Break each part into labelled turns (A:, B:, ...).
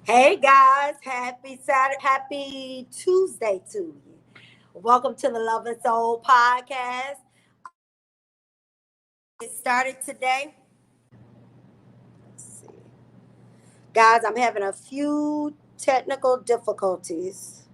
A: Hey guys, happy Saturday, happy Tuesday to you. Welcome to the Love and Soul podcast. Get started today. Let's see. Guys, I'm having a few technical difficulties.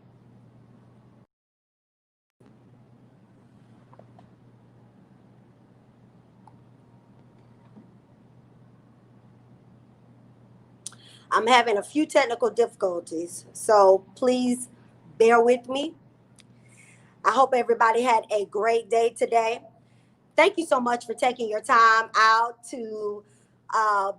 A: I'm having a few technical difficulties, so please bear with me. I hope everybody had a great day today. Thank you so much for taking your time out to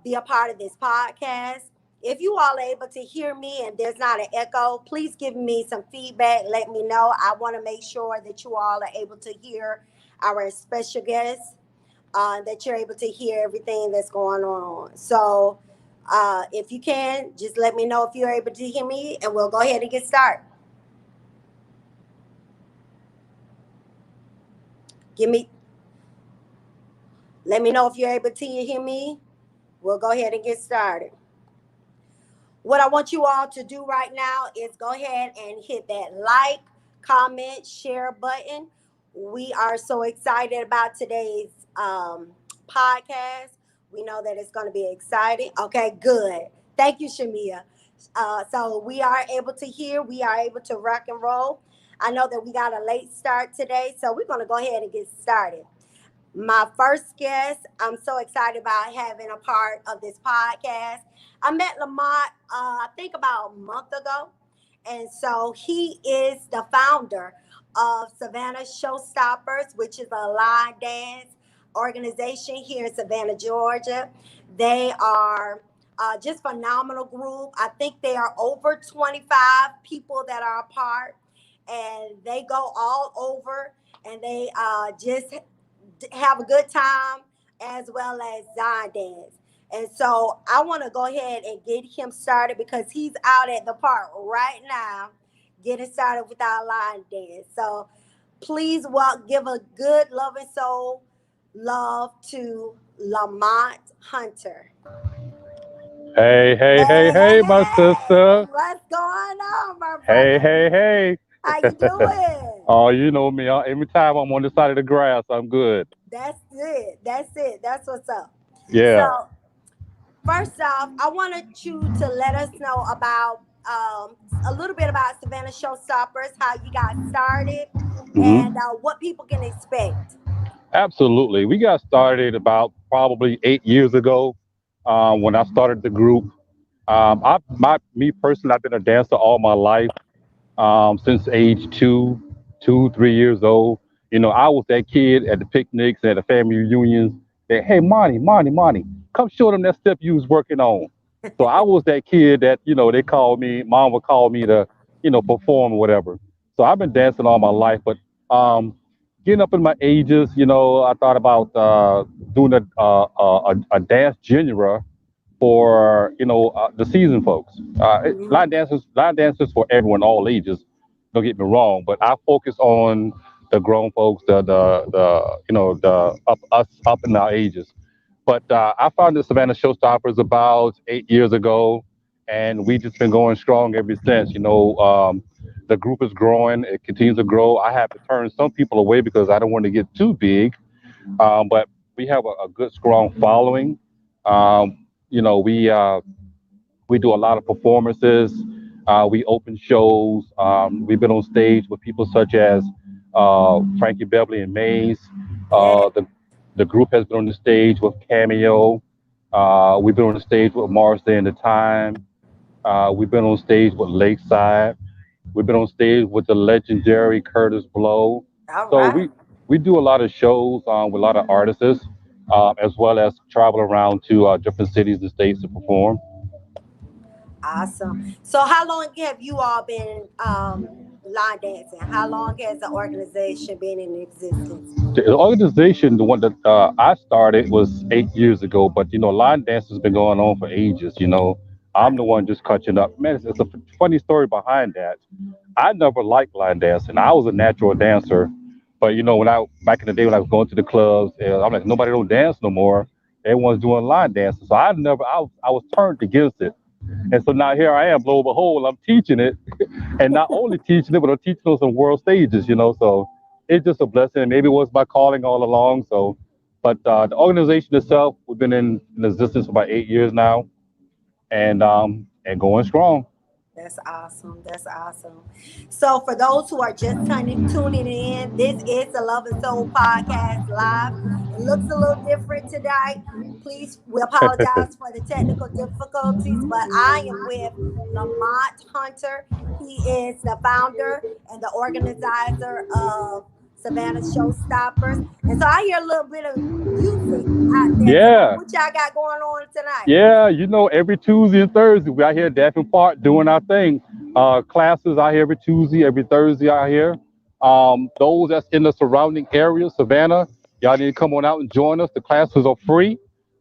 A: be a part of this podcast. If you all are able to hear me and there's not an echo, please give me some feedback. Let me know. I want to make sure that you all are able to hear our special guests, that you're able to hear everything that's going on. So if you can, just let me know if you're able to hear me, and we'll go ahead and get started. Let me know if you're able to hear me. We'll go ahead and get started. What I want you all to do right now is go ahead and hit that like, comment, share button. We are so excited about today's podcast. We know that it's going to be exciting. Okay, good. Thank you, Shameia. So we are able to hear. We are able to rock and roll. I know that we got a late start today, so we're going to go ahead and get started. My first guest, I'm so excited about having a part of this podcast. I met Lamont, I think about a month ago. And so he is the founder of Savannah Showstoppers, which is a line dance organization here in Savannah, Georgia. They are just phenomenal group. I think they are over 25 people that are a part, and they go all over, and they just have a good time as well as Zion dance. And so I want to go ahead and get him started because he's out at the park right now getting started with our line dance. So please give a good love and soul love to Lamont Hunter.
B: Hey, my sister.
A: What's going on, my brother?
B: Hey.
A: How you doing?
B: Oh, you know me. Every time I'm on the side of the grass, I'm good.
A: That's it. That's what's up.
B: Yeah.
A: So first off, I wanted you to let us know about a little bit about Savannah Showstoppers, how you got started,
B: hmm
A: and what people can expect.
B: Absolutely. We got started about probably 8 years ago when I started the group. Me personally, I've been a dancer all my life since age 3 years old. You know, I was that kid at the picnics, at the family reunions. That hey, Monty, come show them that step you was working on. So I was that kid that they called me. Mom would call me to perform or whatever. So I've been dancing all my life, but getting up in my ages, I thought about doing a dance genre for the seasoned folks.
A: Hmm.
B: Line dancers for everyone, all ages. Don't get me wrong, but I focus on the grown folks, the up in our ages. But I found the Savannah Showstoppers about 8 years ago, and we just been going strong ever since. The group is growing; it continues to grow. I have to turn some people away because I don't want to get too big, but we have a good, strong following. We do a lot of performances. We open shows. We've been on stage with people such as Frankie Beverly and Mays.
A: Yeah.
B: The group has been on the stage with Cameo. We've been on the stage with Mars Day and the Time. We've been on stage with Lakeside. We've been on stage with the legendary Curtis Blow.
A: All
B: So
A: right.
B: we do a lot of shows with a lot of artists, as well as travel around to different cities and states to perform.
A: Awesome. So how long have you all been line dancing? How long has the organization been in existence?
B: The organization, the one that I started, was 8 years ago, but line dance has been going on for ages. I'm
A: Right.
B: the one just catching up. Man, it's a funny story behind that. I never liked line dancing. I was a natural dancer, but when I back in the day when I was going to the clubs, I'm like nobody don't dance no more. Everyone's doing line dancing, so I was turned against it. And so now here I am, lo and behold, I'm teaching it, and not only teaching it, but I'm teaching on some world stages. So it's just a blessing. Maybe it was my calling all along. So, but the organization itself, we've been in existence for about 8 years now, and going strong.
A: That's awesome. That's awesome. So, for those who are just tuning in, this is the Love and Soul podcast live. It looks a little different tonight. Please, we apologize for the technical difficulties, but I am with Lamont Hunter. He is the founder and the organizer of Savannah Showstoppers. And so, I hear a little bit of music out there tonight.
B: Yeah,
A: What y'all got going on tonight?
B: yeah. Every Tuesday and Thursday we out here at Daphne Park doing our thing. Classes out here every Tuesday, every Thursday out here. Those that's in the surrounding area, Savannah, y'all need to come on out and join us. The classes are free.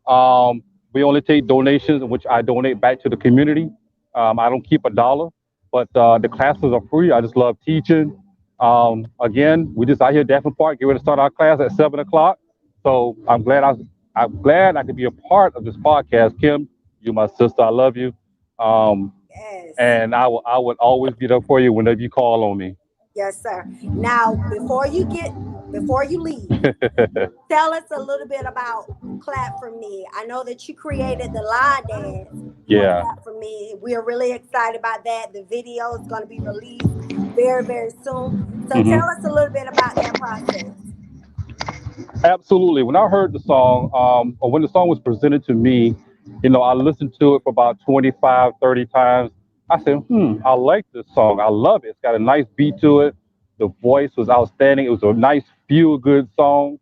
B: We only take donations, which I donate back to the community. I don't keep a dollar, but the classes are free. I just love teaching. Again, we just out here at Daphne Park, get ready to start our class at 7 o'clock. So I'm glad I could be a part of this podcast. Kim, you my sister, I love you. Um,
A: Yes.
B: and I would always be there for you whenever you call on me.
A: Yes, sir. Now, before you leave, tell us a little bit about Clap for Me. I know that you created the line dance for
B: Yeah.
A: Clap for Me. We are really excited about that. The video is going to be released very, very soon. So tell
B: Hmm.
A: us a little bit about that process.
B: Absolutely. When I heard the song, or when the song was presented to me, I listened to it for about 25, 30 times. I said, I like this song. I love it. It's got a nice beat to it. The voice was outstanding. It was a nice, feel good song.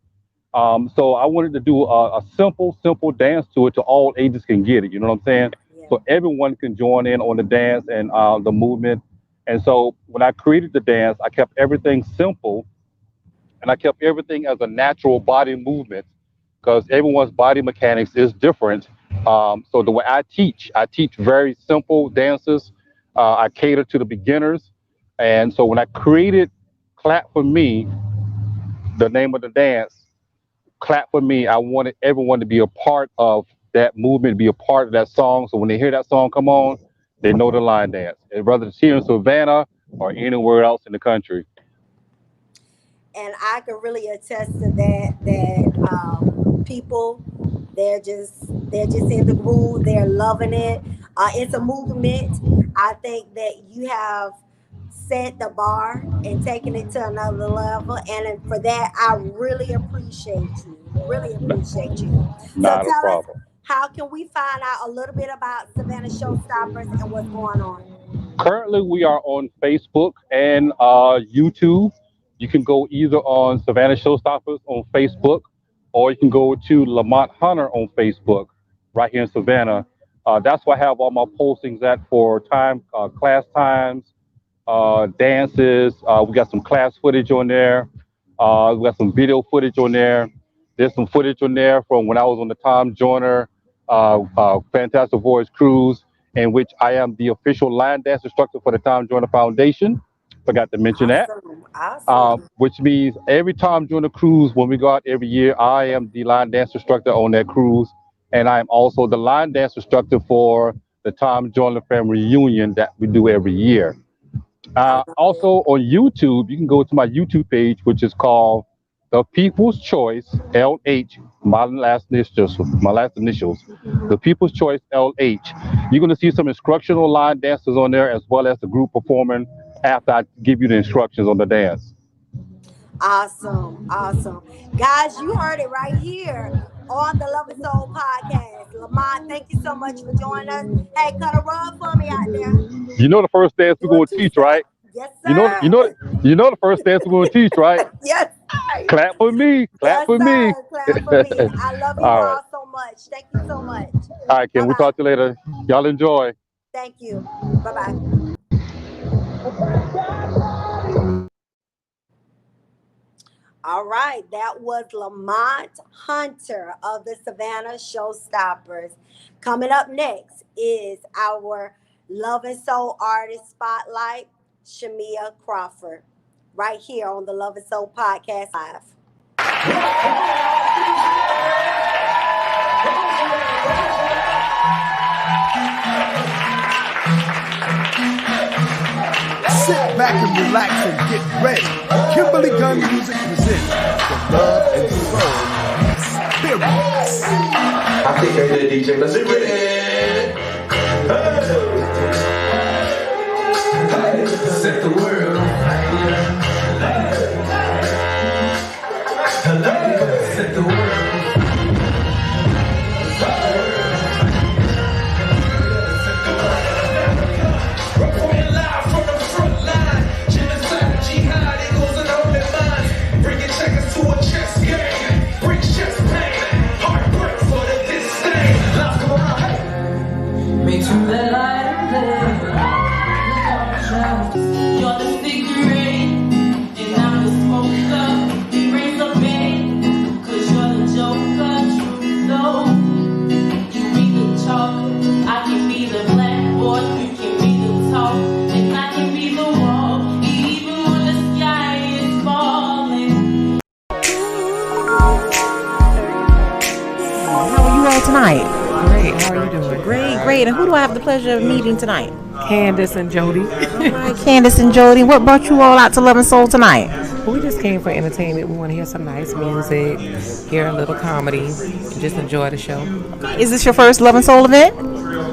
B: So I wanted to do a simple, simple dance to it, to all ages can get it. You know what I'm saying?
A: Yeah.
B: So everyone can join in on the dance and the movement. And so when I created the dance, I kept everything simple, and I kept everything as a natural body movement, because everyone's body mechanics is different. So the way I teach very simple dances. I cater to the beginners, and so when I created "Clap for Me," the name of the dance, "Clap for Me," I wanted everyone to be a part of that movement, be a part of that song. So when they hear that song come on, they know the line dance, and whether it's here in Savannah or anywhere else in the country.
A: And I can really attest to that. People, they're just in the groove. They're loving it. It's a movement. I think that you have set the bar and taken it to another level, and for that, I really appreciate you. Really appreciate you. So
B: Not a
A: tell us,
B: problem.
A: how can we find out a little bit about Savannah Showstoppers and what's going on?
B: Currently, we are on Facebook and YouTube. You can go either on Savannah Showstoppers on Facebook, or you can go to Lamont Hunter on Facebook, right here in Savannah. That's where I have all my postings at for class times, dances. We got some class footage on there. We got some video footage on there. There's some footage on there from when I was on the Tom Joyner Fantastic Voyage cruise, in which I am the official line dance instructor for the Tom Joyner Foundation. Forgot to mention that.
A: Awesome, awesome.
B: Which means every time during the cruise, when we go out every year, I am the line dance instructor on that cruise, and I am also the line dance instructor for the Tom Joyner Family Reunion that we do every year.
A: I love it.
B: Also on YouTube, you can go to my YouTube page, which is called The People's Choice LH. My last initials, The People's Choice LH. You're going to see some instructional line dances on there, as well as the group performing after I give you the instructions on the dance.
A: Awesome. Awesome. Guys, you heard it right here on the Love and Soul podcast. Lamont, thank you so much for joining us. Hey, cut a rug for me out there.
B: You know the first dance we're
A: Do a
B: going to
A: two
B: teach,
A: step.
B: right?
A: Yes,
B: You know, you know,
A: sir.
B: you know the first dance we're going to teach, right?
A: Yes, sir.
B: Clap for me. Clap
A: Yes,
B: for me.
A: sir. Clap for me. I love you
B: All right.
A: all so much. Thank you so much.
B: All right,
A: Bye
B: Ken. We'll
A: bye.
B: talk to you later. Y'all enjoy.
A: Thank you. Bye bye. All right, that was Lamont Hunter of the Savannah Showstoppers. Coming up next is our Love and Soul Artist Spotlight, Shameia Crawford, right here on the Love and Soul Podcast Live.
C: Sit back and relax and get ready. Kimberly Gunn Music presents the Love and Soul Experience.
D: I think they're the DJ. Let's get it. Hey. Set the world on fire. Set the world on Reporting live from the front line. Genocide, jihad, eagles and holy minds. Bringing checkers to a chess game. Bring chest pain. Heartbreak for the disdain. Love, come on, hey. Me to the light. You're the cigarette, and I'm the smoker. We raise the bed, 'cause you're the joker. True though, you read the chalk. I can be the blackboard, you can be the talk, and I can be the wall, even when the sky is falling.
E: How are you all tonight?
F: Great. How are you doing?
E: Great, great. And who do I have the pleasure of meeting tonight?
F: Candace and Jody.
E: All right, Candace and Jody. What brought you all out to Love and Soul tonight?
F: We just came for entertainment. We want to hear some nice music, hear a little comedy, and just enjoy the show.
E: Is this your first Love and Soul event?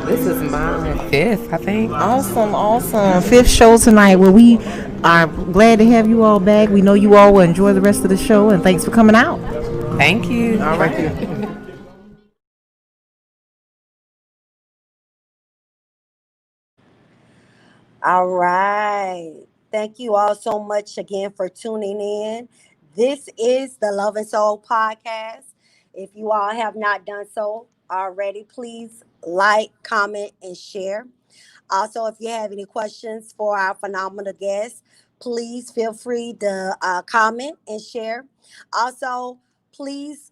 F: This is my fifth, I think.
E: Awesome, awesome. Fifth show tonight. Well, we are glad to have you all back. We know you all will enjoy the rest of the show, and thanks for coming out.
F: Thank you.
E: All right.
A: All right. Thank you all so much again for tuning in. This is the Love and Soul podcast. If you all have not done so already, please like, comment, and share. Also, if you have any questions for our phenomenal guests, please feel free to comment and share. Also, please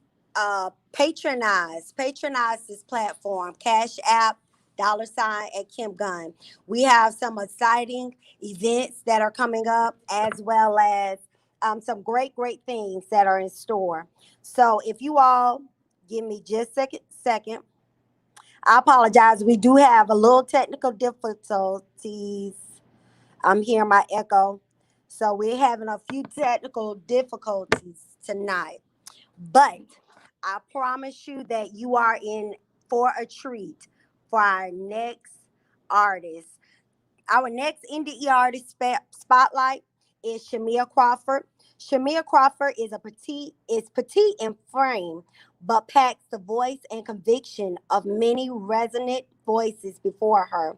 A: patronize this platform, Cash App, $ at Kim Gunn. We have some exciting events that are coming up, as well as some great things that are in store. So if you all give me just a second, I apologize. We do have a little technical difficulties. I'm hearing my echo. So we're having a few technical difficulties tonight. But I promise you that you are in for a treat for our next artist. Our next indie artist spotlight is Shameia Crawford. Shameia Crawford is petite in frame, but packs the voice and conviction of many resonant voices before her.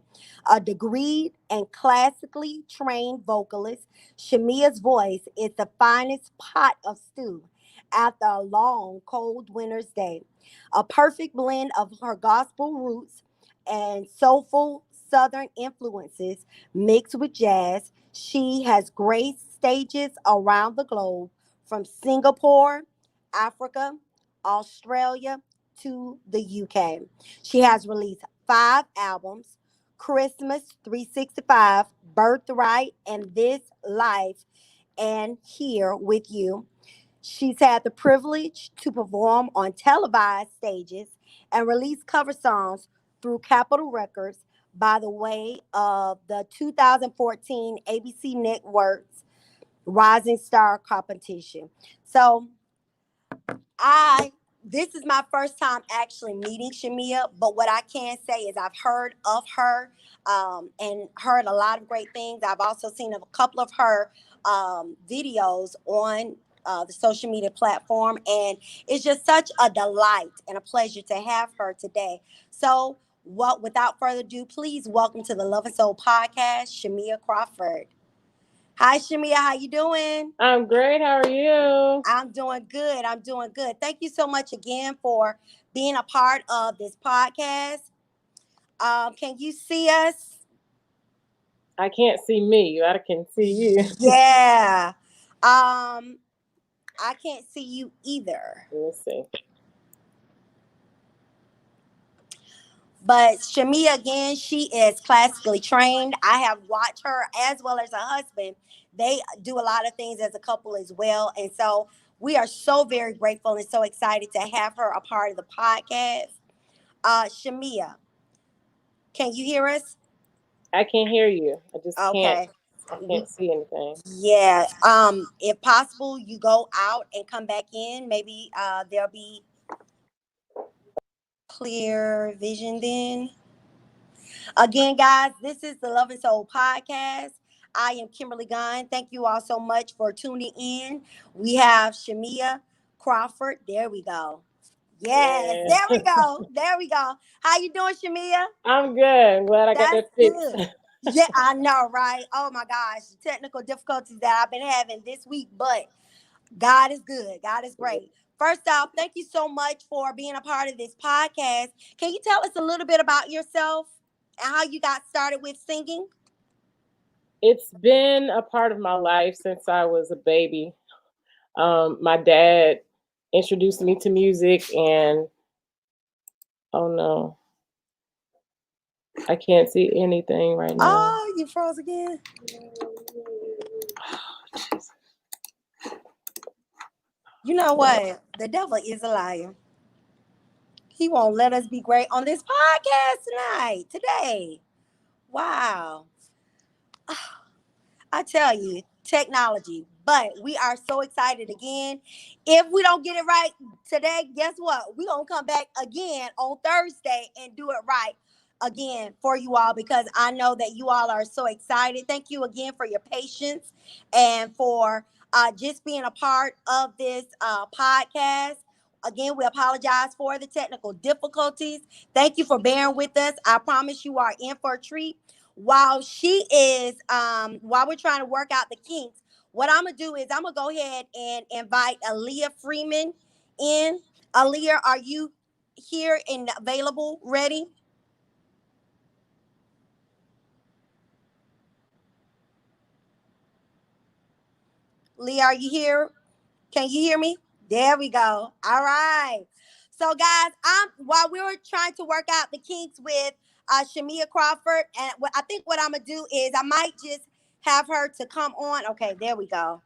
A: A degreed and classically trained vocalist, Shameia's voice is the finest pot of stew after a long, cold winter's day. A perfect blend of her gospel roots and soulful Southern influences mixed with jazz. She has graced stages around the globe, from Singapore, Africa, Australia, to the UK. She has released 5 albums: Christmas 365, Birthright, and This Life, and Here With You. She's had the privilege to perform on televised stages and release cover songs through Capitol Records by the way of the 2014 ABC Network's Rising Star competition. So I This is my first time actually meeting Shameia, but what I can say is I've heard of her and heard a lot of great things. I've also seen a couple of her videos on the social media platform, and it's just such a delight and a pleasure to have her today. So, without further ado, please welcome to the Love and Soul podcast, Shameia Crawford. Hi, Shameia. How you doing?
G: I'm great. How are you?
A: I'm doing good. I'm doing good. Thank you so much again for being a part of this podcast. Can you see us?
G: I can't see me. I can see you.
A: Yeah. I can't see you either.
G: Let me see.
A: But Shameia, again, she is classically trained. I have watched her as well as her husband. They do a lot of things as a couple as well. And so we are so very grateful and so excited to have her a part of the podcast. Shameia, can you hear us?
G: I can't hear you. I just can't.
A: Okay.
G: I can't see anything.
A: Yeah. If possible, you go out and come back in. Maybe there'll be clear vision then. Again, guys, this is the Love and Soul podcast. I am Kimberly Gunn. Thank you all so much for tuning in. We have Shameia Crawford. There we go. Yes,
G: Yeah.
A: there we go. There we go. How you doing, Shameia?
G: I'm good. I'm glad I got
A: That's
G: that fixed.
A: good. Yeah, I know, right? Oh my gosh, technical difficulties that I've been having this week, but God is good. God is great. First off, thank you so much for being a part of this podcast. Can you tell us a little bit about yourself and how you got started with singing?
G: It's been a part of my life since I was a baby. My dad introduced me to music, and oh no, I can't see anything right now.
A: Oh, you froze again? You know what? The devil is a liar. He won't let us be great on this podcast today. Wow. I tell you, technology. But we are so excited again. If we don't get it right today, guess what? We're going to come back again on Thursday and do it right again for you all, because I know that you all are so excited. Thank you again for your patience and for just being a part of this podcast. Again, we apologize for the technical difficulties. Thank you for bearing with us. I promise you are in for a treat. While we're trying to work out the kinks, what I'm gonna do is I'm gonna go ahead and invite Alia Freeman in. Alia, are you here and available, ready? Leah, are you here? Can you hear me? There we go. All right. So, guys, while we were trying to work out the kinks with Shameia Crawford, and I think what I'm gonna do is I might just have her to come on. Okay, there we go.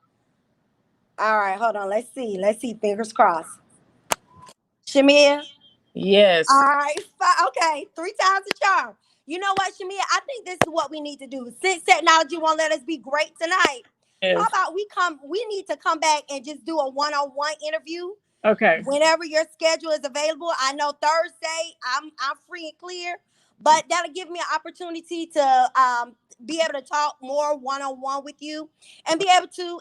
A: All right, hold on. Let's see. Let's see. Fingers crossed. Shameia.
G: Yes.
A: All right. Okay. 3 times the charm. You know what, Shameia? I think this is what we need to do. Since technology won't let us be great tonight, how about we need to come back and just do a one-on-one interview.
G: Okay.
A: Whenever your schedule is available. I know Thursday I'm free and clear, but that'll give me an opportunity to be able to talk more one-on-one with you and be able to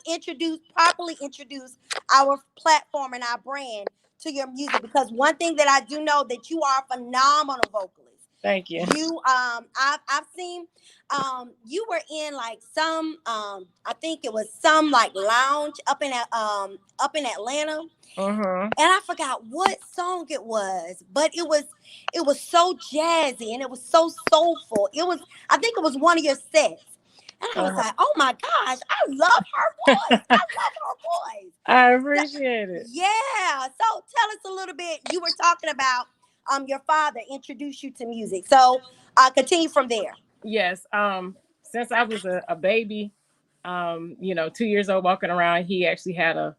A: properly introduce our platform and our brand to your music, because one thing that I do know that you are a phenomenal vocalist.
G: Thank you.
A: I've seen you were in like some I think it was some like lounge up in Atlanta.
G: Mm-hmm.
A: And I forgot what song it was, but it was so jazzy and it was so soulful. I think it was one of your sets. And I was like, oh my gosh, I love her voice. I love her voice.
G: I appreciate it.
A: Yeah. So tell us a little bit. You were talking about your father introduced you to music. So continue from there.
G: Yes. Since I was a baby, 2 years old, walking around, he actually had a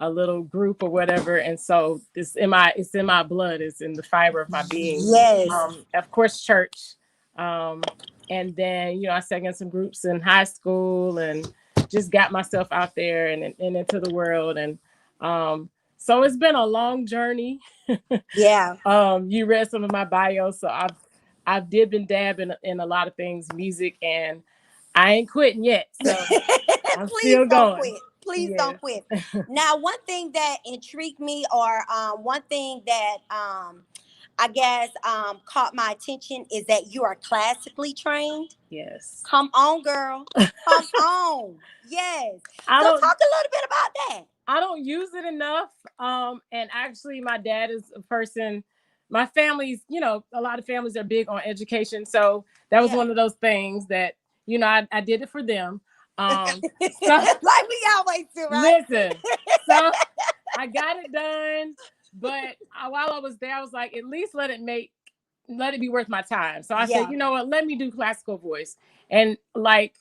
G: little group or whatever, and so it's in my blood. It's in the fiber of my being.
A: Yes.
G: Of course, church. And then I sang in some groups in high school and just got myself out there and into the world. And So it's been a long journey.
A: Yeah.
G: You read some of my bio, so I've dibbed and dabbed in a lot of things, music, and I ain't quitting yet. So I'm
A: Please
G: still
A: don't
G: going.
A: quit. Please
G: Yeah.
A: don't quit. Now, one thing that intrigued me, or one thing that I guess caught my attention, is that you are classically trained.
G: Yes.
A: Come on, girl. Come on. Yes.
G: I
A: So
G: don't
A: talk a little bit about that.
G: I don't use it enough. And actually my dad is a person, my family's, a lot of families are big on education. So that was
A: Yeah.
G: one of those things that, I did it for them. So
A: Like we always do, right?
G: listen, so I got it done, but while I was there, I was like, at least let it be worth my time. So I said,
A: Yeah.
G: you know what, let me do classical voice. And like,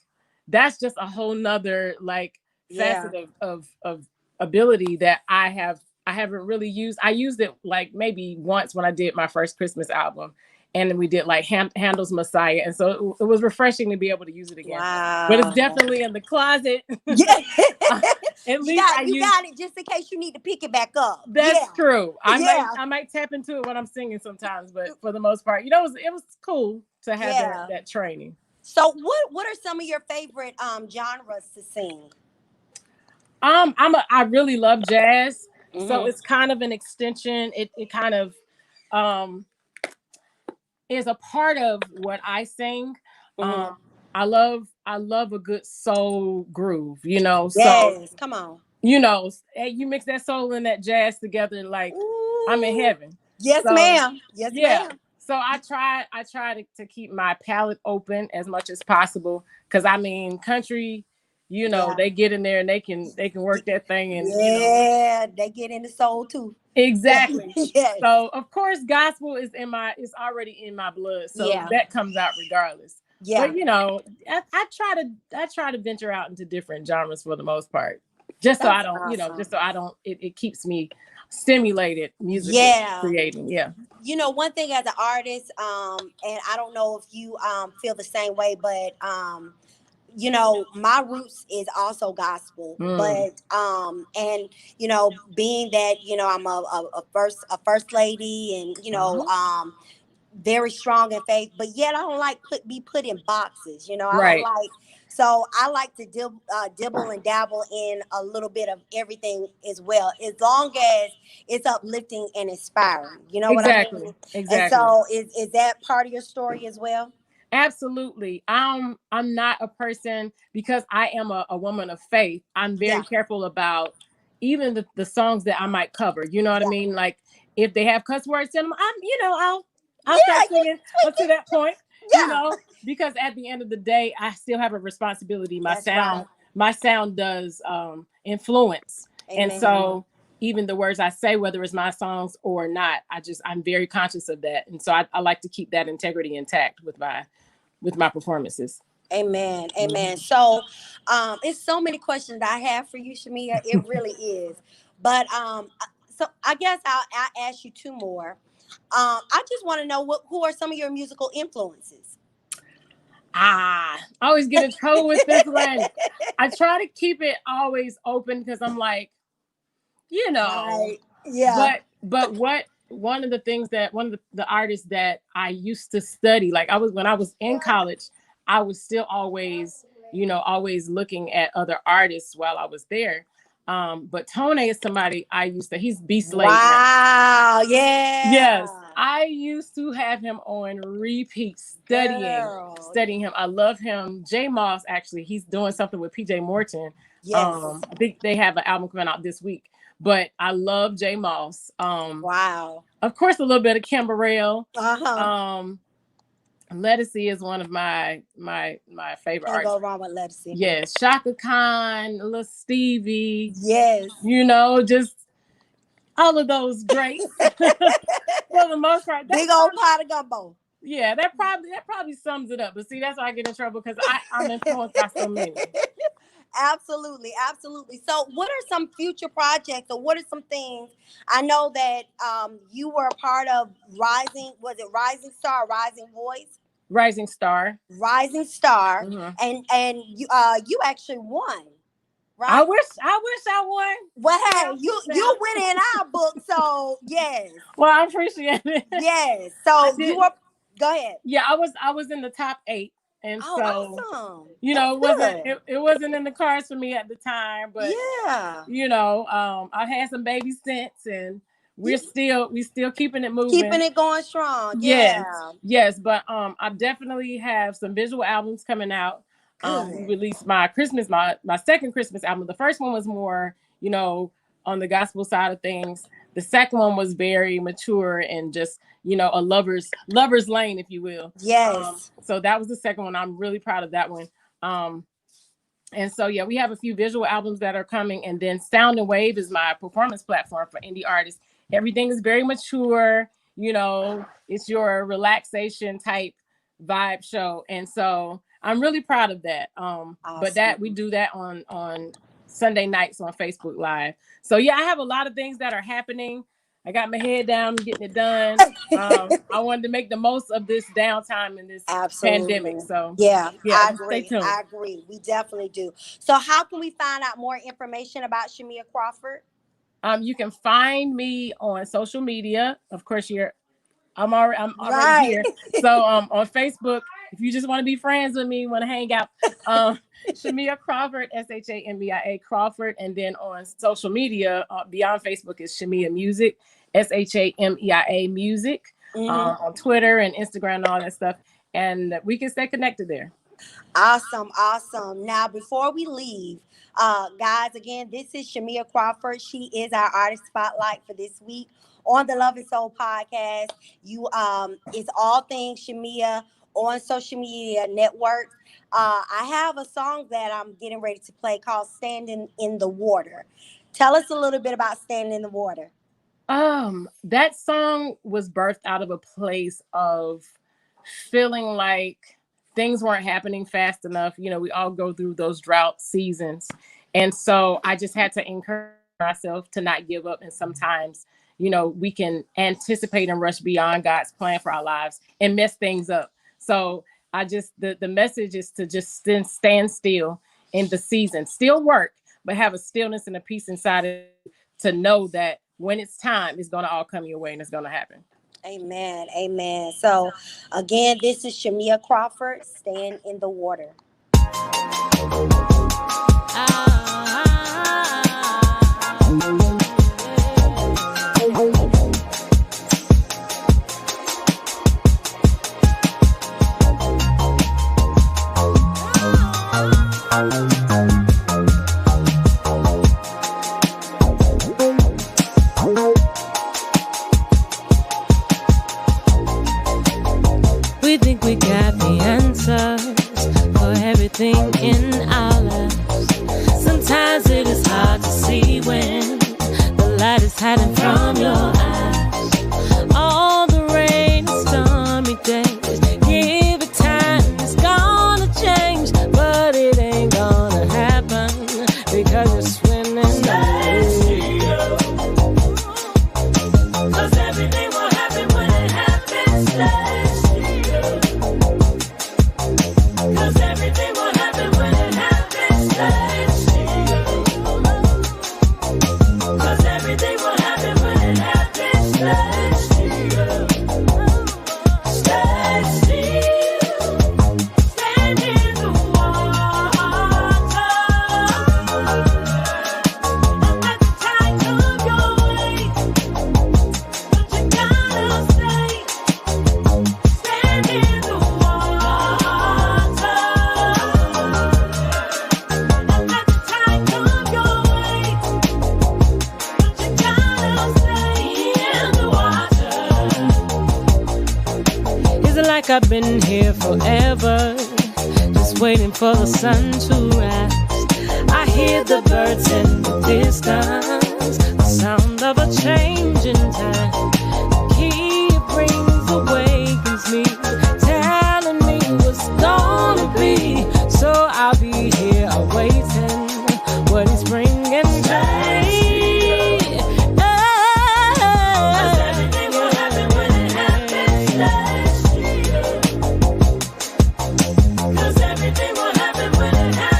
G: that's just a whole nother like
A: Yeah.
G: facet of ability that I haven't really used. I used it like maybe once when I did my first Christmas album, and then we did like Handel's Messiah, and so it was refreshing to be able to use it again. But it's
A: Wow.
G: definitely in the closet.
A: Yeah.
G: At least
A: you got it just in case you need to pick it back up.
G: That's
A: Yeah.
G: true.
A: Yeah.
G: I might tap into it when I'm singing sometimes, but for the most part, it was cool to have
A: Yeah.
G: that training.
A: So what are some of your favorite genres to sing?
G: I really love jazz, so
A: Mm-hmm.
G: it's kind of an extension. It kind of is a part of what I sing.
A: Mm-hmm.
G: I love a good soul groove, so
A: Yes. Come on.
G: you mix that soul and that jazz together, like I'm in
A: Ooh.
G: heaven.
A: Yes,
G: So
A: ma'am. Yes,
G: yeah.
A: ma'am.
G: So I try to keep my palette open as much as possible. Cause I mean, country,
A: Yeah.
G: they get in there and they can work that thing and
A: Yeah, they get in the soul too. Yeah.
G: exactly.
A: Yes.
G: So of course gospel is already in my blood. So
A: Yeah.
G: that comes out regardless.
A: Yeah.
G: But I try to venture out into different genres for the most part. Just so I
A: That's
G: don't,
A: awesome.
G: just so I don't it keeps me stimulated musically
A: Yeah.
G: creating. Yeah.
A: One thing as an artist, and I don't know if you feel the same way, but my roots is also gospel,
G: Mm.
A: but and being that I'm a first lady, and
G: Uh-huh.
A: very strong in faith, but yet I don't like be put in boxes. I don't
G: Right.
A: like. So I like to dibble and dabble in a little bit of everything as well, as long as it's uplifting and inspiring. You know what I
G: Exactly.
A: mean? And
G: Exactly.
A: so, is that part of your story as well?
G: Absolutely. I'm not a person because I am a woman of faith. I'm very
A: Yeah,
G: careful about even the songs that I might cover. You know what I
A: yeah,
G: mean? Like if they have cuss words in them, I'll
A: yeah.
G: start singing up to that point,
A: Yeah,
G: because at the end of the day, I still have a responsibility.
A: that's right.
G: My sound does influence. And
A: Amen.
G: so even the words I say, whether it's my songs or not, I'm very conscious of that. And so I like to keep that integrity intact with my performances.
A: Amen. Amen. So, it's so many questions I have for you, Shameia. It really is. But so I guess I'll ask you two more. I just want to know who are some of your musical influences.
G: I always get in trouble with this one. I try to keep it always open because I'm like,
A: Right. Yeah.
G: but what one of the things that one of the artists that I used to study, like when I was in college, I was still always looking at other artists while I was there. But Tone is somebody he's B Slade now.
A: Wow. Yeah.
G: Yes, I used to have him on repeat,
A: Girl.
G: studying him. I love him. J Moss, actually, he's doing something with PJ Morton.
A: Yes.
G: I think they have an album coming out this week. But I love J Moss.
A: Wow.
G: Of course, a little bit of Kim Burrell.
A: Uh-huh.
G: Lettucey is one of my favorite
A: Can't go
G: artists.
A: wrong with Lettucey.
G: Yes, Shaka Khan, Lil Stevie.
A: Yes.
G: Just all of those greats. For the most part,
A: Big old pot of gumbo.
G: yeah, that probably sums it up. But see, that's why I get in trouble because I'm influenced by so many.
A: Absolutely, absolutely. So, what are some future projects, or what are some things? I know that you were a part of Rising. Was it Rising Star, Rising Voice?
G: Rising Star.
A: Rising Star,
G: Mhm.
A: and you actually won. right?
G: I wish I won.
A: Well, hey, you went in our book, so yes,
G: Well, I appreciate it.
A: yes.
G: I
A: So
G: did.
A: you were. Go ahead.
G: Yeah, I was in the top 8, and
A: Oh,
G: so
A: awesome.
G: you
A: That's
G: know
A: good.
G: it wasn't in the cards for me at the time, but
A: Yeah.
G: you know, I had some baby stints, and we still keeping it moving.
A: Keeping it going strong.
G: Yes,
A: Yeah.
G: yes, but I definitely have some visual albums coming out. We released my second Christmas album. The first one was more, you know, on the gospel side of things. The second one was very mature and just, you know, a lover's lane, if you will.
A: Yes.
G: So that was the second one. I'm really proud of that one. And so, yeah, we have a few visual albums that are coming. And then Sound and Wave is my performance platform for indie artists. Everything is very mature. You know, it's your relaxation type vibe show. And so I'm really proud of that.
A: Awesome.
G: But that we do that on Sunday nights on Facebook Live. So, yeah, I have a lot of things that are happening. I got my head down, getting it done. I wanted to make the most of this downtime in this pandemic. So
A: yeah, I
G: agree.
A: agree. I agree. We definitely do. So how can we find out more information about Shameia Crawford?
G: You can find me on social media. Of course, I'm already here. So on Facebook, if you just want to be friends with me, want to hang out, Shameia Crawford, Shameia Crawford, and then on social media beyond Facebook is Shameia Music, Shameia Music, on Twitter and Instagram and all that stuff, and we can stay connected there.
A: Awesome. Now, before we leave, guys, again, this is Shameia Crawford. She is our artist spotlight for this week on the Love and Soul podcast. It's all things Shameia on social media networks. I have a song that I'm getting ready to play called Standing in the Water. Tell us a little bit about Standing in the Water.
G: That song was birthed out of a place of feeling like things weren't happening fast enough. You know, we all go through those drought seasons. And so I just had to encourage myself to not give up. And sometimes, you know, we can anticipate and rush beyond God's plan for our lives and mess things up. So the message is to just stand still in the season, still work, but have a stillness and a peace inside it to know that when it's time, it's going to all come your way and it's going to happen.
A: Amen. So again, this is Shameia Crawford, Stand in the Water.
D: We think we got the answers for everything in our lives. Sometimes it is hard to see when the light is hiding from your eyes. All the rain and stormy days, give it time, it's gonna change, but it ain't gonna happen because you're swimming in the cause everything will happen when it happens. Cause everything will happen when it happens. Cause everything will happen when it happens. Stay still. Stand in the water. And let the tide come your way. But you gotta stay. Stand in the water. And let the tide come your way. But you gotta stay in the water. Is it like I've been here forever, just waiting for the sun to rise? I hear the birds in the distance, the sound of a changing time. The key it brings awakens me, telling me what's gonna be. So I'll be here awaiting what he's bringing to me. Cause everything will happen when it happens. Cause everything will happen when it happens.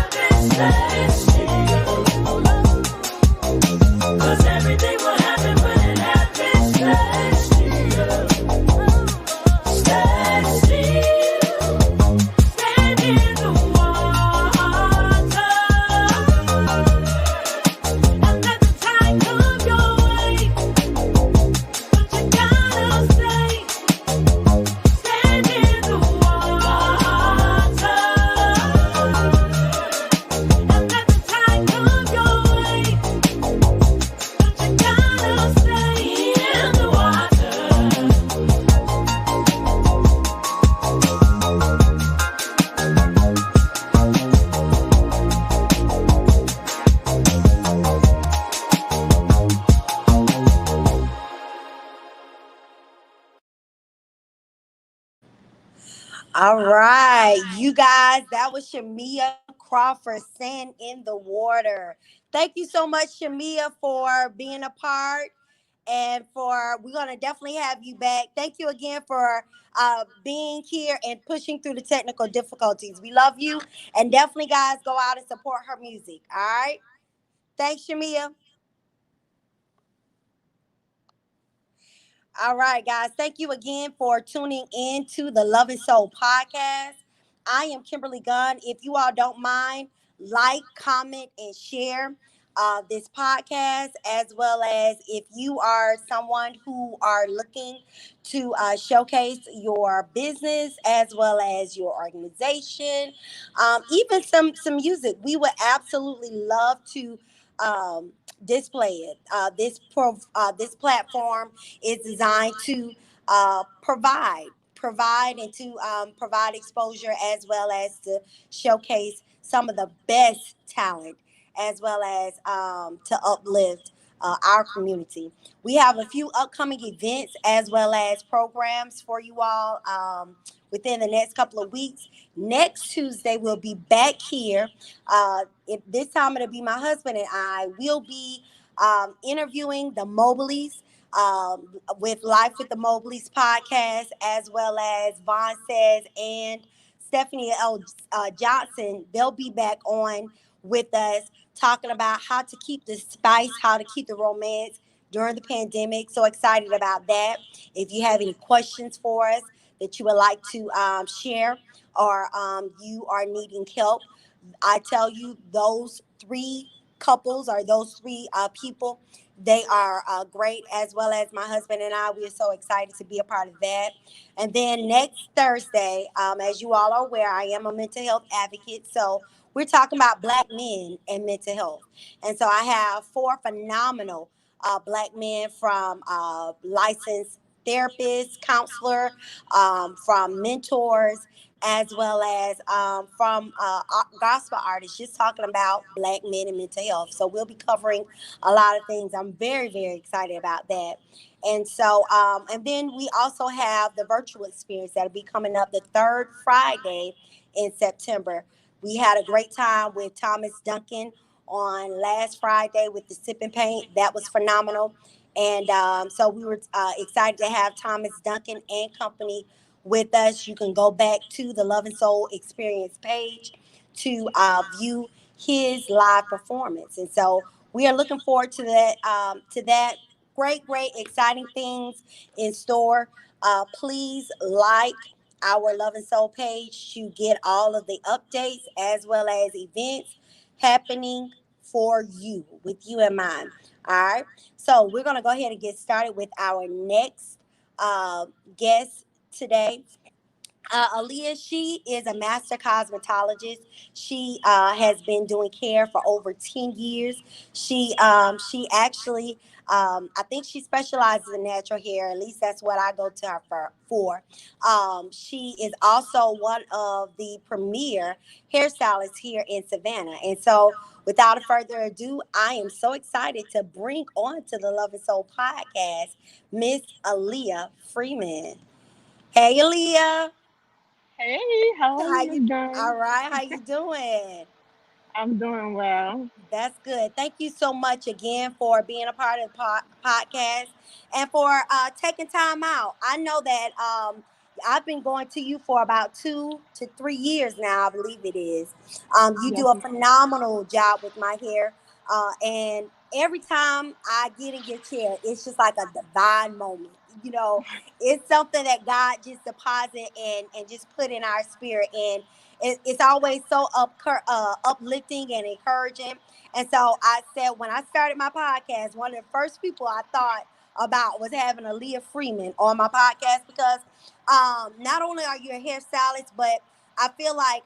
A: All right, you guys, that was Shameia Crawford, Sand in the Water. Thank you so much, Shameia, for being a part. And we're going to definitely have you back. Thank you again for being here and pushing through the technical difficulties. We love you. And definitely, guys, go out and support her music. All right. Thanks, Shameia. All right, guys. Thank you again for tuning in to the Love and Soul podcast. I am Kimberly Gunn. If you all don't mind, like, comment, and share this podcast, as well as if you are someone who are looking to showcase your business as well as your organization, even some music. We would absolutely love to um, display it. This platform is designed to provide and to provide exposure as well as to showcase some of the best talent as well as to uplift our community. We have a few upcoming events as well as programs for you all within the next couple of weeks. Next Tuesday, we'll be back here. This time, it'll be my husband and I. We'll be interviewing the Mobleys with Life with the Mobleys podcast, as well as Vaughn Says and Stephanie L. Johnson. They'll be back on with us talking about how to keep the spice, how to keep the romance during the pandemic. So excited about that. If you have any questions for us that you would like to share or you are needing help, I tell you, those three couples or those three people, they are great, as well as my husband and I. We are so excited to be a part of that. And then next Thursday, as you all are aware, I am a mental health advocate. So we're talking about Black men and mental health. And so I have four phenomenal Black men from licensed therapists, counselor, from mentors, as well as from gospel artists, just talking about Black men and mental health. So we'll be covering a lot of things. I'm very, very excited about that. And so, and then we also have the virtual experience that'll be coming up the third Friday in September. We had a great time with Thomas Duncan on last Friday with the Sip and Paint. That was phenomenal. And so we were excited to have Thomas Duncan and company with us. You can go back to the Love and Soul Experience page to view his live performance. And so we are looking forward to that. Great, great, exciting things in store. Please like our Love and Soul page to get all of the updates as well as events happening for you, with you in mind. All right. So we're going to go ahead and get started with our next guest today. Alia, she is a master cosmetologist. She has been doing care for over 10 years. She actually, I think she specializes in natural hair. At least that's what I go to her for. She is also one of the premier hairstylists here in Savannah. And so, without further ado, I am so excited to bring on to the Love and Soul podcast Miss Alia Freeman. Hey, Alia.
H: Hey, how are
A: How you?
H: you doing?
A: All right. How you doing?
H: I'm doing well.
A: That's good. Thank you so much again for being a part of the podcast and for taking time out. I know that I've been going to you for about 2 to 3 years now. I believe it is. You
H: Yes,
A: do a phenomenal job with my hair, and every time I get in your chair, it's just like a divine moment. You know, it's something that God just deposit and just put in our spirit, and it's always so uplifting and encouraging. And so I said, when I started my podcast, one of the first people I thought about was having Alia Freeman on my podcast because not only are you a hairstylist, but I feel like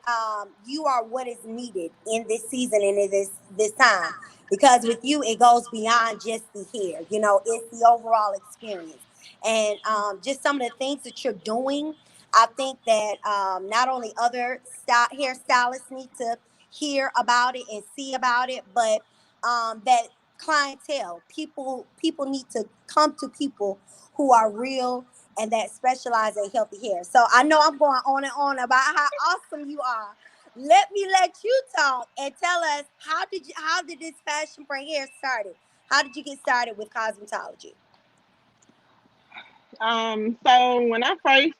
A: you are what is needed in this season and in this time. Because with you, it goes beyond just the hair. You know, it's the overall experience. And just some of the things that you're doing, I think that not only other hairstylists need to hear about it and see about it, but that clientele, people need to come to people who are real and that specialize in healthy hair. So I know I'm going on and on about how awesome you are. Let you talk and tell us how did this passion for hair started? How did you get started with cosmetology?
H: So when I first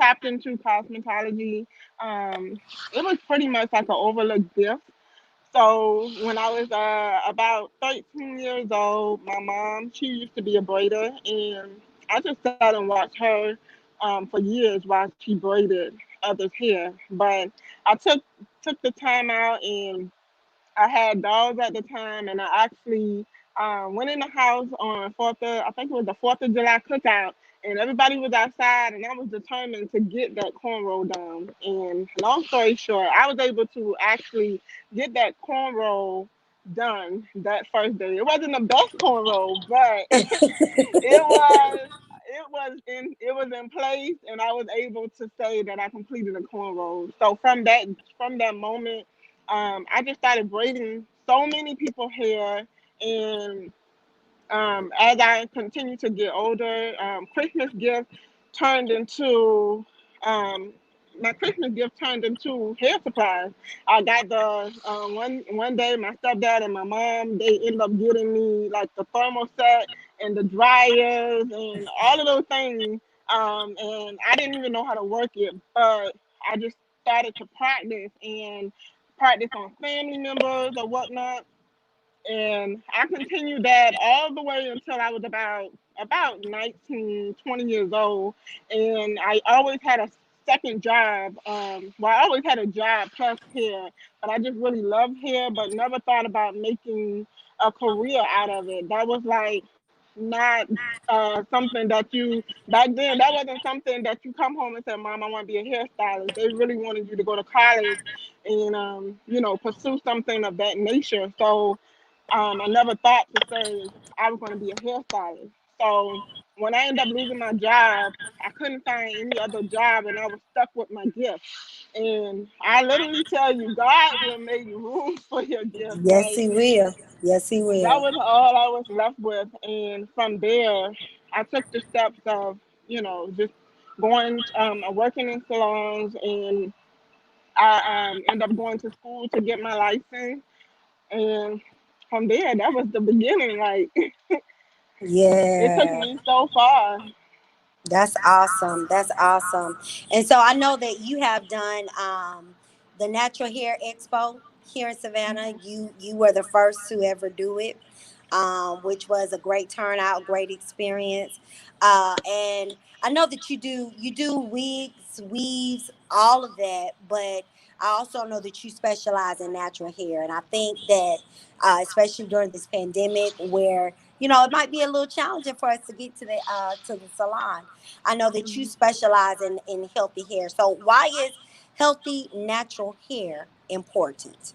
H: tapped into cosmetology, um, it was pretty much like an overlooked gift. So when I was about 13 years old, my mom, she used to be a braider, and I just sat and watched her for years while she braided others' hair. But I took the time out, and I had dogs at the time, and I actually went in the house on I think it was the Fourth of July cookout, and everybody was outside, and I was determined to get that cornrow done. And long story short, I was able to actually get that cornrow done that first day. It wasn't the best cornrow, but it was in place, and I was able to say that I completed a cornrow. So from that moment, I just started braiding so many people's hair, and as I continued to get older, Christmas gift turned into um, my Christmas gift turned into hair supplies. I got the one day my stepdad and my mom, they ended up getting me like the thermal set and the dryers and all of those things. And I didn't even know how to work it, but I just started to practice on family members or whatnot, and I continued that all the way until I was about 19, 20 years old. And I always had a second job. Well, I always had a job plus hair, but I just really loved hair, but never thought about making a career out of it. That was like not something that you back then. That wasn't something that you come home and say, "Mom, I want to be a hairstylist." They really wanted you to go to college and pursue something of that nature. So I never thought to say I was going to be a hairstylist. So when I ended up losing my job, I couldn't find any other job, and I was stuck with my gift. And I literally tell you, God will make room for your gift.
A: Yes,
H: Like
A: he will. Yes, he
H: that
A: will.
H: was all I was left with. And from there, I took the steps of, just going, working in salons, and I ended up going to school to get my license. And from there, that was the beginning. Like it took
A: Yeah.
H: me so far.
A: That's awesome. That's awesome. And so I know that you have done the Natural Hair Expo here in Savannah.
H: Mhm.
A: You were the first to ever do it, which was a great turnout, great experience. And I know that you do wigs, weaves, all of that, but I also know that you specialize in natural hair, and I think that especially during this pandemic, where it might be a little challenging for us to get to the salon. I know that you
H: Mhm.
A: specialize in healthy hair. So why is healthy natural hair important?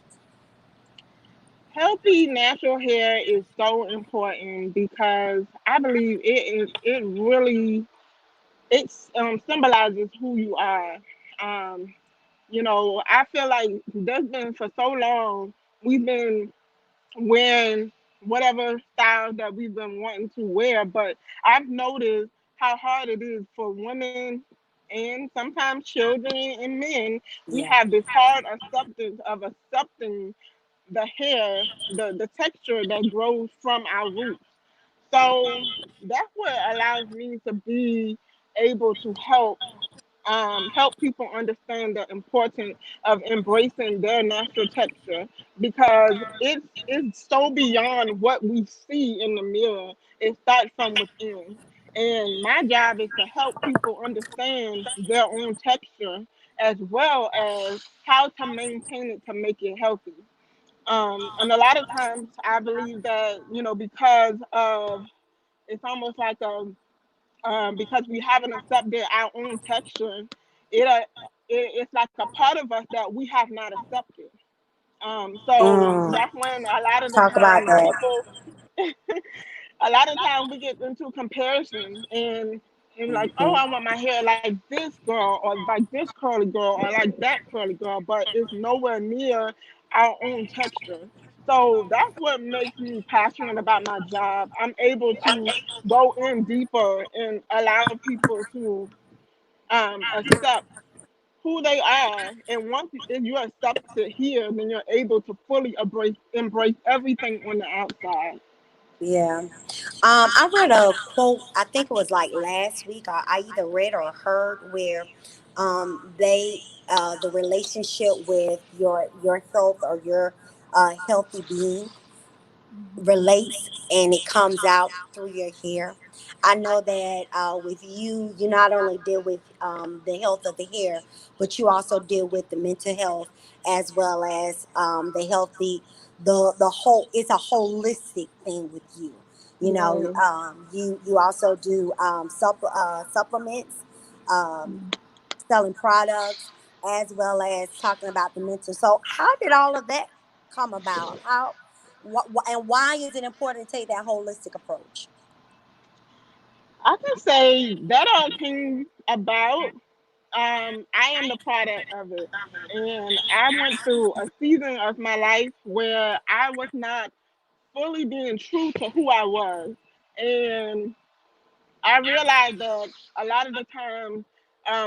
H: Healthy natural hair is so important because I believe it really symbolizes who you are. Um, I feel like there's been for so long we've been wearing whatever styles that we've been wanting to wear. But I've noticed how hard it is for women and sometimes children and men. We
A: Yeah.
H: have this hard acceptance of accepting the hair, the texture that grows from our roots. So that's what allows me to be able to help people understand the importance of embracing their natural texture, because it's so beyond what we see in the mirror. It starts from within. And my job is to help people understand their own texture as well as how to maintain it to make it healthy. And a lot of times I believe that, because of it's almost like because we haven't accepted our own texture, it's like a part of us that we have not accepted. So
A: Mm,
H: that's when a lot of the
A: talk about
H: time
A: that.
H: people, a lot of times we get into comparison, and like, oh, I want my hair like this girl, or like this curly girl, or like that curly girl, but it's nowhere near our own texture. So that's what makes me passionate about my job. I'm able to go in deeper and allow people to accept who they are. And once you accept it here, then you're able to fully embrace everything on the outside.
A: Yeah. I read a quote. I think it was like last week. I either read or heard where, they, the relationship with your health or your healthy being relates and it comes out through your hair. I know that with you, you not only deal with the health of the hair, but you also deal with the mental health as well as the healthy, the whole. It's a holistic thing with you. You know,
H: Right.
A: you also do supplements, um, selling products, as well as talking about the mental. So, how did all of that come about? How, and why is it important to take that holistic approach?
H: I can say that all came about. I am the product of it. And I went through a season of my life where I was not fully being true to who I was. And I realized that a lot of the time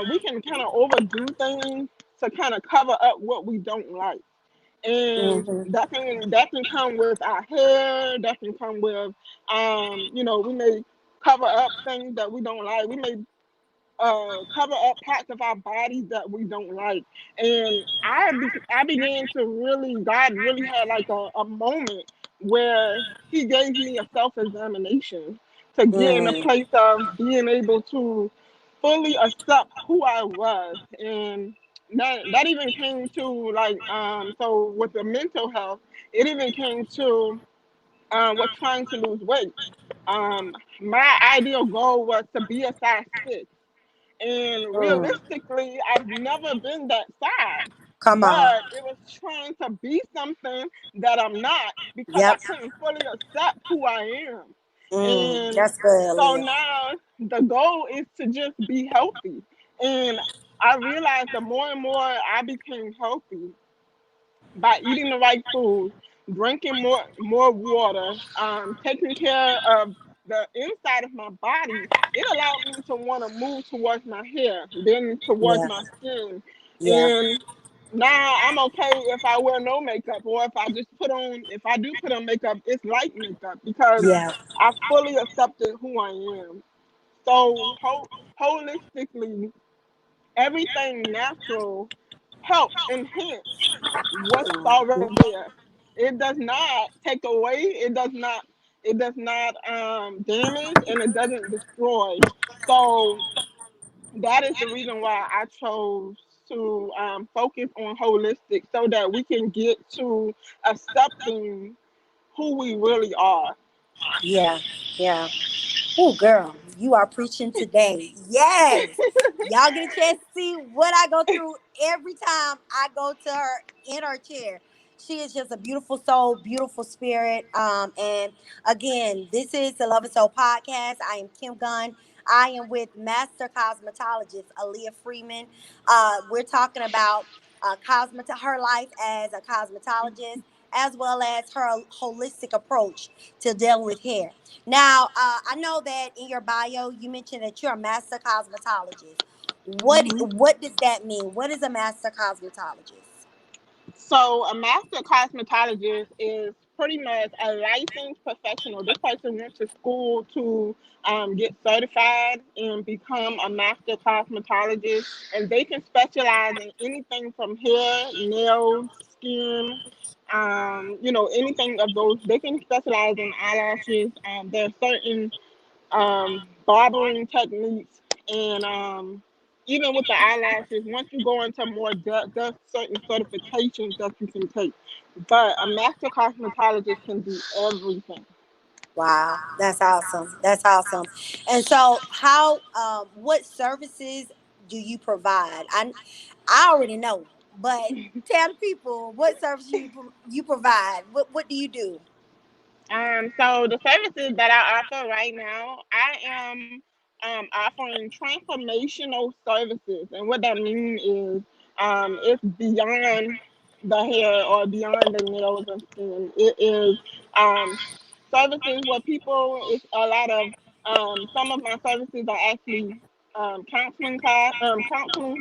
H: we can kind of overdo things to kind of cover up what we don't like. And
A: Hmm.
H: that can come with our hair, that can come with we may cover up things that we don't like. We may cover up parts of our bodies that we don't like. And I began to really, God really had like a moment where He gave me a self examination to get in a
A: Mm,
H: place of being able to fully accept who I was. And that even came to like so with the mental health, it even came to was trying to lose weight. My ideal goal was to be a size 6, and
A: mm.
H: realistically, I've never been that size.
A: Come on.
H: But it was trying to be something that I'm not because I
A: Yep.
H: couldn't fully accept who I am. And
A: That's good,
H: so
A: Aaliyah.
H: now the goal is to just be healthy. And I realized the more and more I became healthy, by eating the right food, drinking more water, taking care of the inside of my body, it allowed me to want to move towards my hair, then towards
A: Yeah.
H: my skin.
A: Yeah.
H: And now I'm okay if I wear no makeup, or if I do put on makeup, it's light makeup because
A: Yeah.
H: I fully accepted who I am. So holistically, everything natural helps enhance what's already there. It does not take away, it does not damage, and it doesn't destroy. So that is the reason why I chose to focus on holistic so that we can get to accepting who we really are.
A: Yeah. Yeah. Oh, girl, you are preaching today. Yes. Y'all get a chance to see what I go through every time I go to her in her chair. She is just a beautiful soul, beautiful spirit. And again, this is the Love and Soul podcast. I am Kim Gunn. I am with Master Cosmetologist Alia Freeman. We're talking about her life as a cosmetologist, as well as her holistic approach to dealing with hair. Now, I know that in your bio you mentioned that you're a master cosmetologist. What does that mean? What is a master cosmetologist?
H: So a master cosmetologist is pretty much a licensed professional. This person went to school to get certified and become a master cosmetologist, and they can specialize in anything from hair, nails, skin, anything of those. They can specialize in eyelashes. There are certain barbering techniques, and even with the eyelashes, once you go into more depth, there's certain certifications that you can take. But a master cosmetologist can do everything.
A: Wow, that's awesome. That's awesome. And so, how what services do you provide? I already know, but tell the people what service you provide. What do you do?
H: So the services that I offer right now, I am offering transformational services, and what that means is it's beyond the hair or beyond the nails and skin. It is um, services where people, it's a lot of, some of my services are actually counseling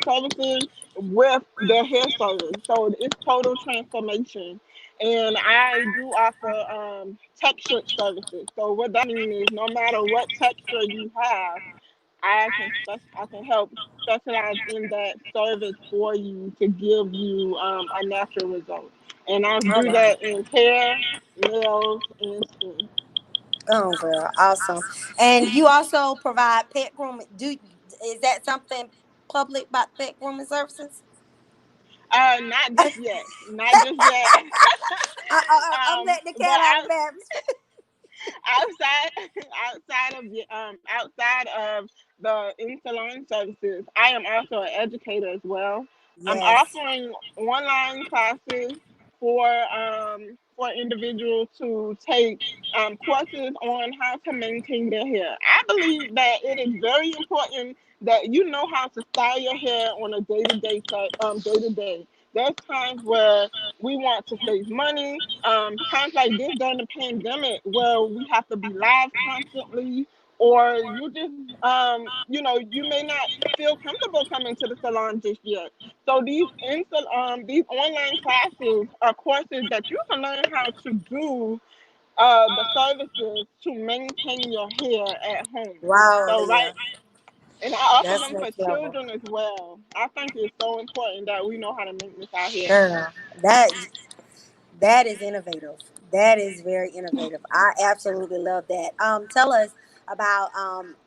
H: services with their hair service. So it's total transformation. And I do offer texture services. So what that means is no matter what texture you have, I can help specialize in that service for you to give you a natural result. And I
A: Oh
H: do
A: wow.
H: that in hair, nails, and skin.
A: Oh girl, awesome. And you also provide pet grooming. Is that something public about pet grooming services?
H: Not just yet, not just yet.
A: I'm letting the
H: But
A: cat out of the bag.
H: outside outside of the in salon services, I am also an educator as well. I'm
A: Yes.
H: offering online classes for individuals to take courses on how to maintain their hair. I believe that it is very important that you know how to style your hair on a day to day. There's times where we want to save money. Times like this during the pandemic where we have to be live constantly, or you just you may not feel comfortable coming to the salon just yet. So these online classes are courses that you can learn how to do the services to maintain your hair at home.
A: Wow,
H: So right,
A: Leah.
H: and I offer
A: That's
H: them for
A: next level.
H: children as well. I think it's so important that we know how to maintenance our hair.
A: Girl, that is innovative. That is very innovative. I absolutely love that. Tell us about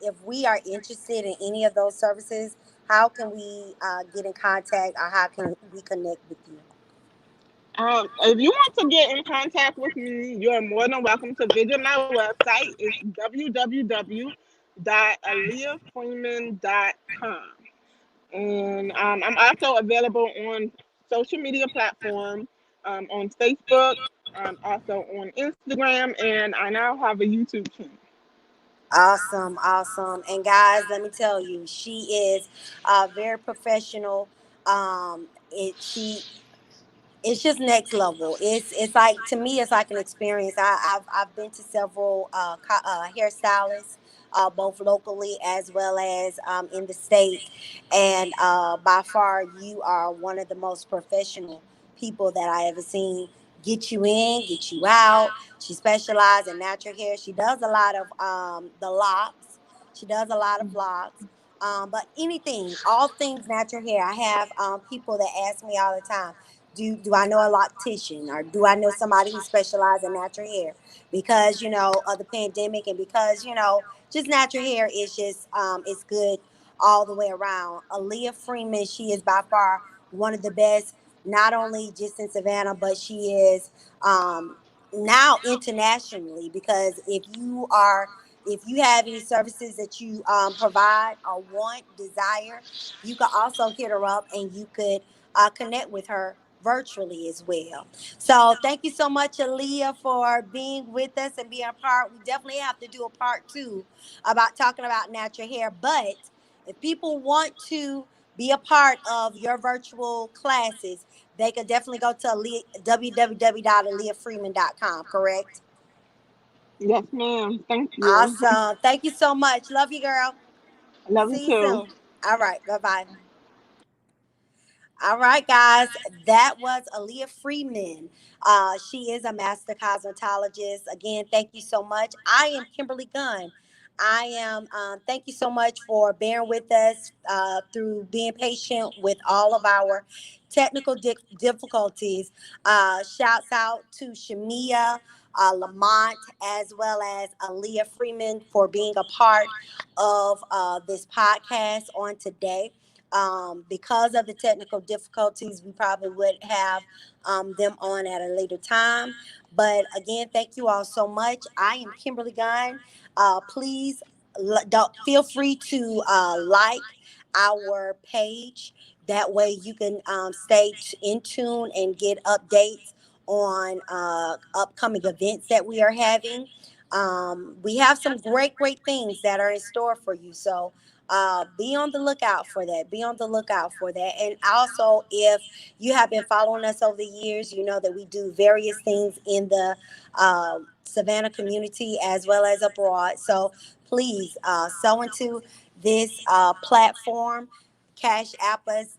A: if we are interested in any of those services, how can we get in contact or how can we connect with you?
H: If you want to get in contact with me, you're more than welcome to visit my website. It's www.aliafreeman.com. And I'm also available on social media platforms, on Facebook, also on Instagram, and I now have a YouTube channel.
A: Awesome, awesome. And guys, let me tell you, she is very professional. She it's just next level. It's like to me, it's like an experience. I've been to several hairstylists, both locally as well as in the state, and by far you are one of the most professional people that I ever seen. Get you in, get you out. She specializes in natural hair. She does a lot of the locks. She does a lot of locks. But anything, all things natural hair. I have people that ask me all the time, do I know a loctician or do I know somebody who specializes in natural hair? Because of the pandemic and because just natural hair is just it's good all the way around. Aaliyah Freeman, she is by far one of the best, not only just in Savannah, but she is um, now internationally. Because if you have any services that you provide or want, desire, you can also hit her up and you could connect with her virtually as well. So thank you so much, Aaliyah, for being with us and being a part. We definitely have to do a part two about talking about natural hair. But if people want to be a part of your virtual classes, they could definitely go to www.aaliyahfreeman.com, correct?
H: Yes, ma'am. Thank you.
A: Awesome. Thank you so much. Love you, girl.
H: I love you
A: See you
H: too.
A: soon. All right. Bye bye. All right, guys, that was Aaliyah Freeman. She is a master cosmetologist. Again, thank you so much. I am Kimberly Gunn. I am. Thank you so much for bearing with us through being patient with all of our technical difficulties. Shouts out to Shameia, Lamont, as well as Aaliyah Freeman for being a part of this podcast on today. Because of the technical difficulties, we probably would have them on at a later time. But again, thank you all so much. I am Kimberly Gunn. Please don't feel free to like our page. That way, you can stay in tune and get updates on upcoming events that we are having. We have some great things that are in store for you. So Be on the lookout for that. Be on the lookout for that. And also, if you have been following us over the years, you know that we do various things in the Savannah community as well as abroad. So please sow into this platform. Cash App us,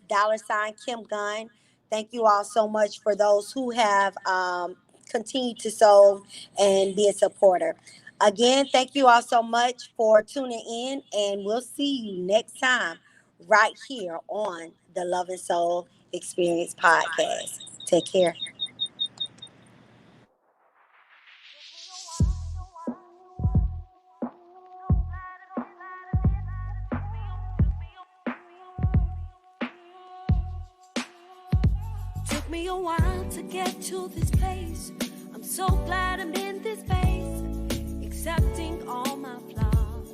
A: $Kim Gunn. Thank you all so much for those who have continued to sow and be a supporter. Again, thank you all so much for tuning in, and we'll see you next time right here on the Love and Soul Experience Podcast. Take care.
D: Took me a while to get to this place. I'm so glad I'm in this space, accepting all my flaws,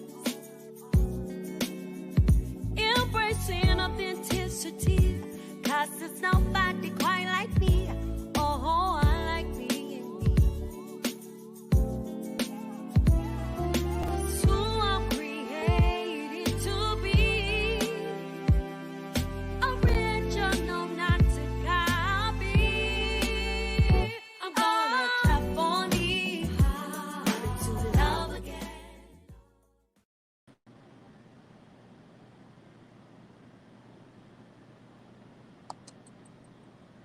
D: embracing authenticity, 'cause there's nobody